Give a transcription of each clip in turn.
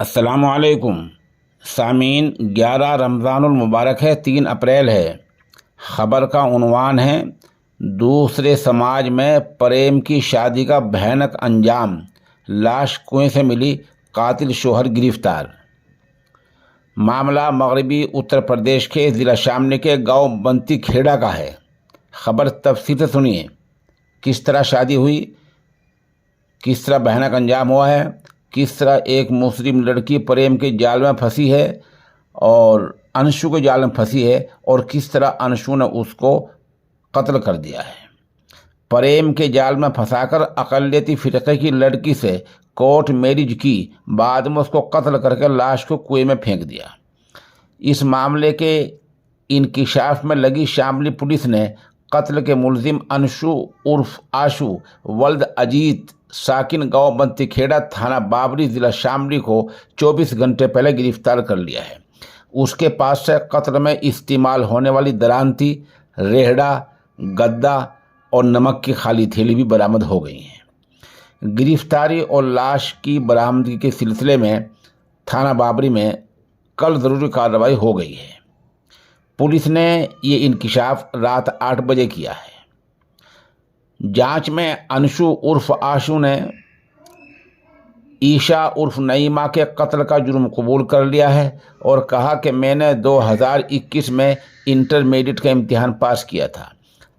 अस्सलामुअलैकुम सामीन। 11 रमज़ानुल मुबारक है, 3 अप्रैल है। ख़बर का उन्वान है, दूसरे समाज में प्रेम की शादी का भयानक अंजाम, लाश कुएं से मिली, कातिल शोहर गिरफ्तार। मामला मगरबी उत्तर प्रदेश के ज़िला शामली के गांव बंती खेड़ा का है। ख़बर तफसील से सुनिए, किस तरह शादी हुई, किस तरह भयानक अंजाम हुआ है, किस तरह एक मुस्लिम लड़की प्रेम के जाल में फंसी है और अंशु के जाल में फंसी है, और किस तरह अंशु ने उसको कत्ल कर दिया है। प्रेम के जाल में फंसाकर अक़लियती फ़िरक़े की लड़की से कोर्ट मैरिज की, बाद में उसको कत्ल करके लाश को कुएं में फेंक दिया। इस मामले के इंकिशाफ में लगी शामली पुलिस ने कत्ल के मुलजिम अंशु उर्फ आशु वल्द अजीत साकिन गांव बंती खेड़ा थाना बाबरी ज़िला शामली को 24 घंटे पहले गिरफ्तार कर लिया है। उसके पास से कत्ल में इस्तेमाल होने वाली दरांती, रेहड़ा, गद्दा और नमक की खाली थैली भी बरामद हो गई हैं। गिरफ्तारी और लाश की बरामदगी के सिलसिले में थाना बाबरी में कल ज़रूरी कार्रवाई हो गई है। पुलिस ने ये इंकिशाफ रात 8 बजे किया है। जांच में अंशु उर्फ आशु ने ईशा उर्फ नईमा के कत्ल का जुर्म कबूल कर लिया है और कहा कि मैंने 2021 में इंटरमीडिएट का इम्तिहान पास किया था।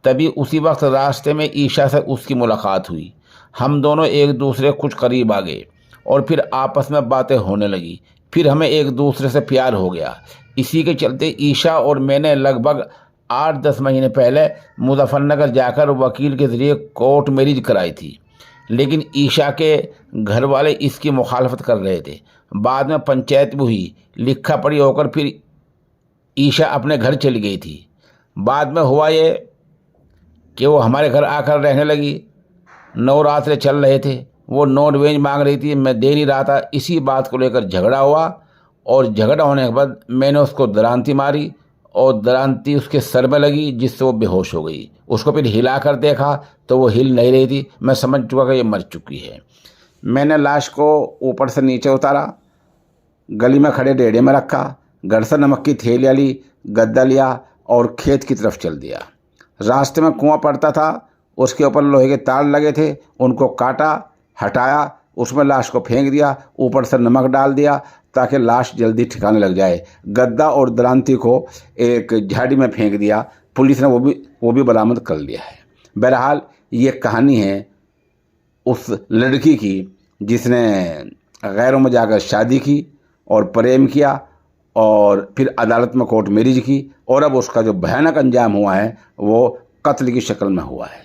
तभी उसी वक्त रास्ते में ईशा से उसकी मुलाकात हुई। हम दोनों एक दूसरे कुछ करीब आ गए और फिर आपस में बातें होने लगी। फिर हमें एक दूसरे से प्यार हो गया। इसी के चलते ईशा और मैंने लगभग 8-10 महीने पहले मुजफ्फरनगर जाकर वकील के ज़रिए कोर्ट मैरिज कराई थी, लेकिन ईशा के घर वाले इसकी मुखालफत कर रहे थे। बाद में पंचायत भी हुई, लिखा पढ़ी होकर फिर ईशा अपने घर चली गई थी। बाद में हुआ ये कि वो हमारे घर आकर रहने लगी। नवरात्रे चल रहे थे, वो नॉन वेज मांग रही थी, मैं दे नहीं रहा था। इसी बात को लेकर झगड़ा हुआ और झगड़ा होने के बाद मैंने उसको दरांती मारी और दरांती उसके सर में लगी, जिससे वो बेहोश हो गई। उसको फिर हिला कर देखा तो वो हिल नहीं रही थी। मैं समझ चुका कि ये मर चुकी है। मैंने लाश को ऊपर से नीचे उतारा, गली में खड़े रेड़े में रखा, घर से नमक की थैलियाँ ली, गद्दा लिया और खेत की तरफ चल दिया। रास्ते में कुआं पड़ता था, उसके ऊपर लोहे के तार लगे थे, उनको काटा, हटाया, उसमें लाश को फेंक दिया, ऊपर से नमक डाल दिया ताकि लाश जल्दी ठिकाने लग जाए। गद्दा और दरांती को एक झाड़ी में फेंक दिया। पुलिस ने वो भी बरामद कर लिया है। बहरहाल ये कहानी है उस लड़की की जिसने गैरों में जाकर शादी की और प्रेम किया और फिर अदालत में कोर्ट मैरिज की, और अब उसका जो भयानक अंजाम हुआ है वो कत्ल की शक्ल में हुआ है।